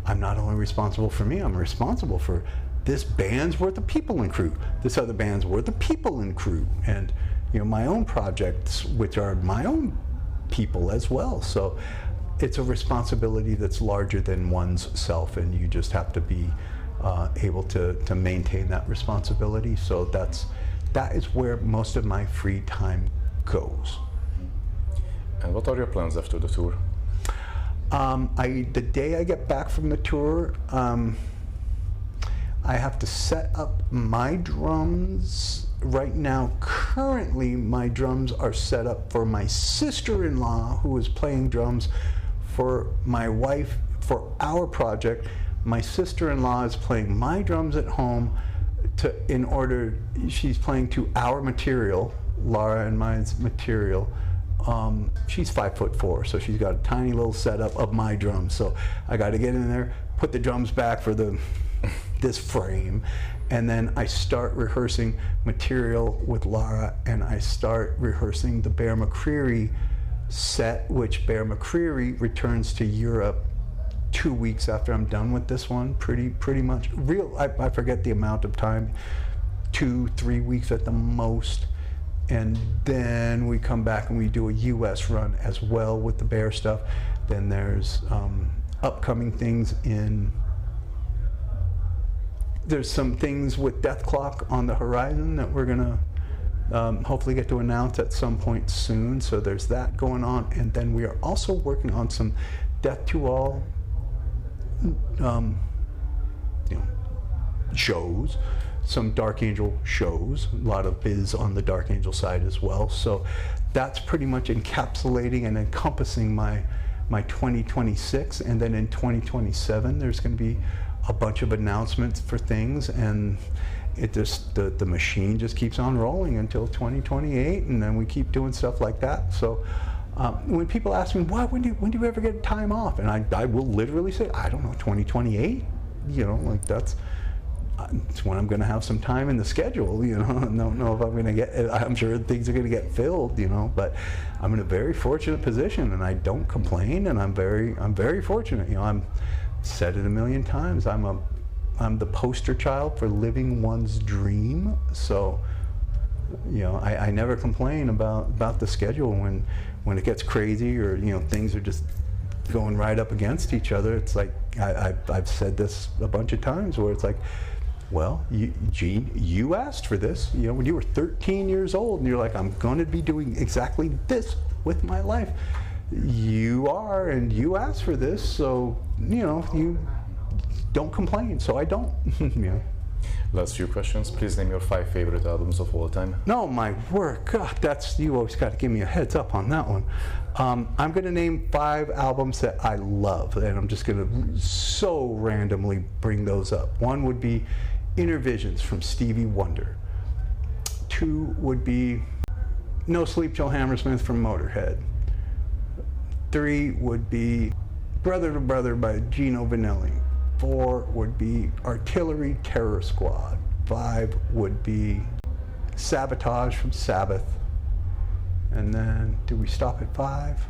I'm not only responsible for me, I'm responsible for this band's worth of people and crew, this other band's worth of people and crew, and my own projects, which are my own people as well. So it's a responsibility that's larger than one's self, and you just have to be able to maintain that responsibility. So that is where most of my free time goes. And what are your plans after the tour? The day I get back from the tour, I have to set up my drums. Right now, currently, my drums are set up for my sister-in-law, who is playing drums for my wife for our project. My sister-in-law is playing my drums at home she's playing to our material, Laura and mine's material. She's 5'4", so she's got a tiny little setup of my drums. So I got to get in there, put the drums back for this frame, and then I start rehearsing material with Laura, and I start rehearsing the Bear McCreary set, which Bear McCreary returns to Europe 2 weeks after I'm done with this one, pretty much. I forget the amount of time, 2-3 weeks at the most. And then we come back and we do a US run as well with the Bear stuff. Then there's upcoming things there's some things with Dethklok on the horizon that we're gonna hopefully get to announce at some point soon. So there's that going on. And then we are also working on some Death to All shows, some Dark Angel shows, a lot of biz on the Dark Angel side as well. So that's pretty much encapsulating and encompassing my 2026. And then in 2027, there's going to be a bunch of announcements for things, and it just the machine just keeps on rolling until 2028, and then we keep doing stuff like that. So when people ask me, when do you ever get time off? And I will literally say, I don't know, 2028? Like that's when I'm going to have some time in the schedule. I don't know if I'm going to get, I'm sure things are going to get filled, but I'm in a very fortunate position, and I don't complain, and I'm very fortunate. I'm said it a million times, I'm the poster child for living one's dream. So I never complain about the schedule when it gets crazy, or things are just going right up against each other. It's like I've said this a bunch of times, where it's like, well, Gene, you asked for this. When you were 13 years old, and you're like, I'm going to be doing exactly this with my life. You are, and you asked for this, so you don't complain. So I don't. Last few questions. Please name your 5 favorite albums of all time. No, my word, God, you always got to give me a heads up on that one. I'm going to name 5 albums that I love, and I'm just going to so randomly bring those up. 1 would be Inner Visions from Stevie Wonder. 2 would be No Sleep Till Hammersmith from Motorhead. 3 would be Brother to Brother by Gino Vanelli. 4 would be Artillery Terror Squad. 5 would be Sabotage from Sabbath. And then, do we stop at 5?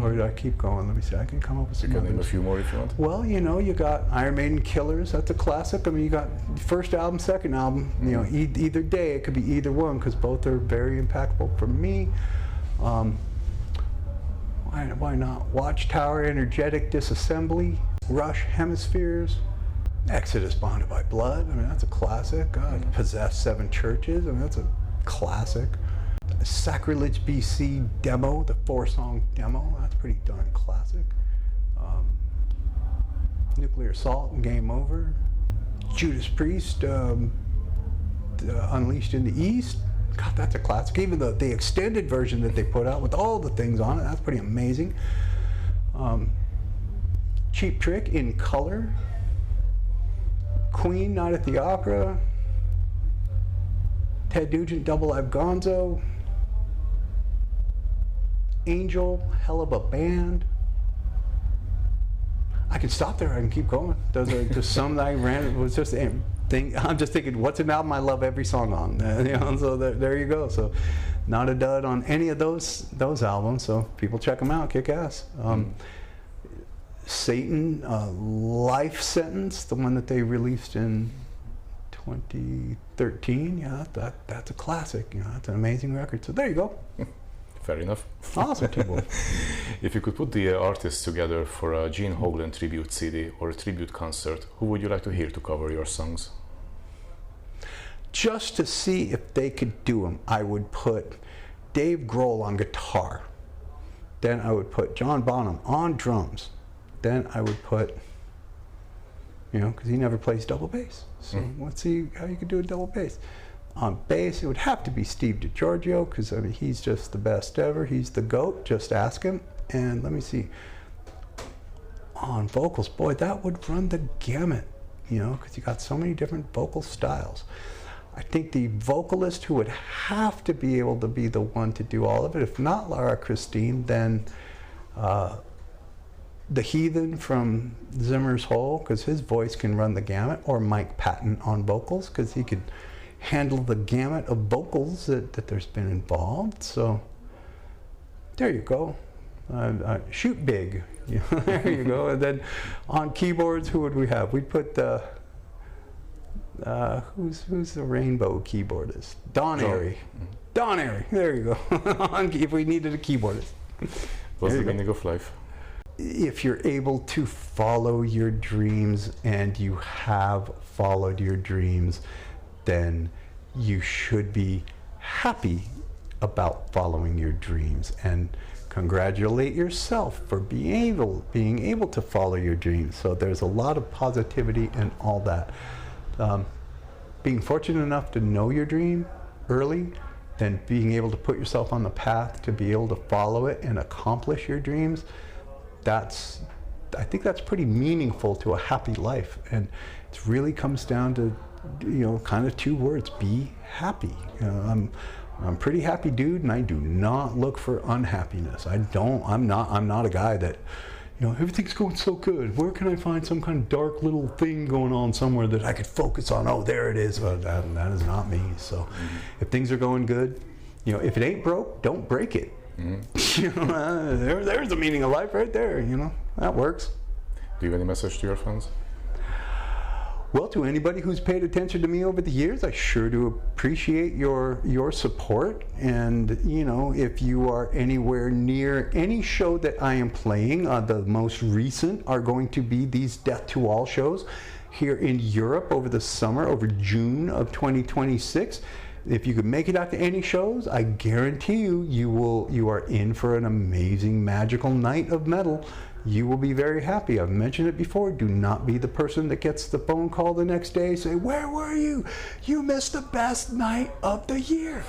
Or did I keep going? Let me see, I can come up with some You can others. name a few more if you want. Well, you got Iron Maiden Killers, that's a classic. I mean, you got first album, second album, either day, it could be either one, because both are very impactful for me. Why not? Watchtower, Energetic Disassembly, Rush, Hemispheres, Exodus, Bonded by Blood, I mean, that's a classic. Possessed, Seven Churches, I mean, that's a classic. Sacrilege BC demo, the 4-song demo, that's pretty darn classic. Nuclear Assault and Game Over. Judas Priest, Unleashed in the East. God, that's a classic. Even the extended version that they put out with all the things on it, that's pretty amazing. Cheap Trick, In Color. Queen, Night at the Opera. Ted Nugent, Double Live Gonzo. Angel, Hell of a Band. I can stop there, I can keep going. Those are just some that I ran, it was just a thing. I'm just thinking, what's an album I love every song on? So there you go. So not a dud on any of those albums, so people check them out, kick ass. Satan, Life Sentence, the one that they released in 2013. Yeah, that's a classic. You know, that's an amazing record. So there you go. Fair enough. Awesome, T-Boy. If you could put the artists together for a Gene Hoglan tribute CD or a tribute concert, who would you like to hear to cover your songs? Just to see if they could do them, I would put Dave Grohl on guitar. Then I would put John Bonham on drums. Then I would put, you know, because he never plays double bass. So let's see how you could do a double bass. On bass, it would have to be Steve DiGiorgio, because I mean, he's just the best ever. He's the GOAT, just ask him. And let me see. On vocals, boy, that would run the gamut, you know, because you got so many different vocal styles. I think the vocalist who would have to be able to be the one to do all of it, if not Lara Christine, then the Heathen from Zimmer's Hole, because his voice can run the gamut, or Mike Patton on vocals, because he could handle the gamut of vocals that there's been involved. So there you go. Shoot big. You know, there you go. And then on keyboards, who would we have? We'd put who's the rainbow keyboardist? Don Airy. Don Airy. There you go. If we needed a keyboardist. What's the meaning of life? If you're able to follow your dreams, and you have followed your dreams, then you should be happy about following your dreams, and congratulate yourself for being able to follow your dreams. So there's a lot of positivity and all that. Being fortunate enough to know your dream early, then being able to put yourself on the path to be able to follow it and accomplish your dreams, I think that's pretty meaningful to a happy life. And it really comes down to, you know, kind of two words: be happy. You know, I'm a pretty happy dude, and I do not look for unhappiness. I'm not a guy that, you know, everything's going so good. Where can I find some kind of dark little thing going on somewhere that I could focus on? Oh, there it is. Well, that is not me. So if things are going good, you know, if it ain't broke, don't break it. You know, there's the meaning of life right there. You know, that works. Do you have any message to your fans? Well, to anybody who's paid attention to me over the years, I sure do appreciate your support. And, you know, if you are anywhere near any show that I am playing, the most recent are going to be these Death to All shows here in Europe over the summer, over June of 2026. If you could make it out to any shows, I guarantee you are in for an amazing, magical night of metal. You will be very happy. I've mentioned it before. Do not be the person that gets the phone call the next day, say, "Where were you? You missed the best night of the year."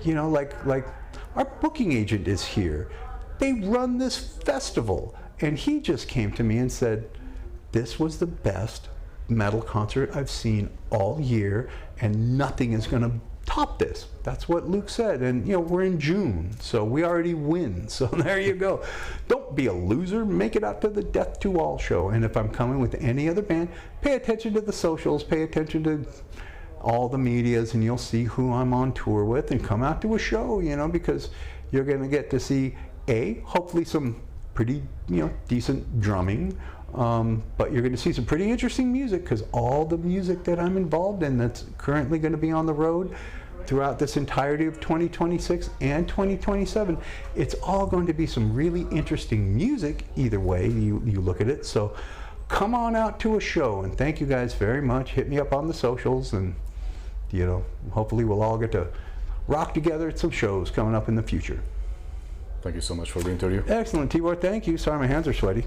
You know, like our booking agent is here. They run this festival, and he just came to me and said, "This was the best metal concert I've seen all year, and nothing is going to top this." That's what Luke said. And, you know, we're in June, so we already win. So there you go. Don't be a loser. Make it out to the Death to All show. And if I'm coming with any other band, pay attention to the socials, pay attention to all the medias, and you'll see who I'm on tour with, and come out to a show, you know, because you're going to get to see, hopefully some pretty, you know, decent drumming, but you're going to see some pretty interesting music, because all the music that I'm involved in that's currently going to be on the road throughout this entirety of 2026 and 2027, it's all going to be some really interesting music either way you look at it. So come on out to a show, and thank you guys very much. Hit me up on the socials, and, you know, hopefully we'll all get to rock together at some shows coming up in the future. Thank you so much for the interview. Excellent, Tibor. Thank you. Sorry, my hands are sweaty.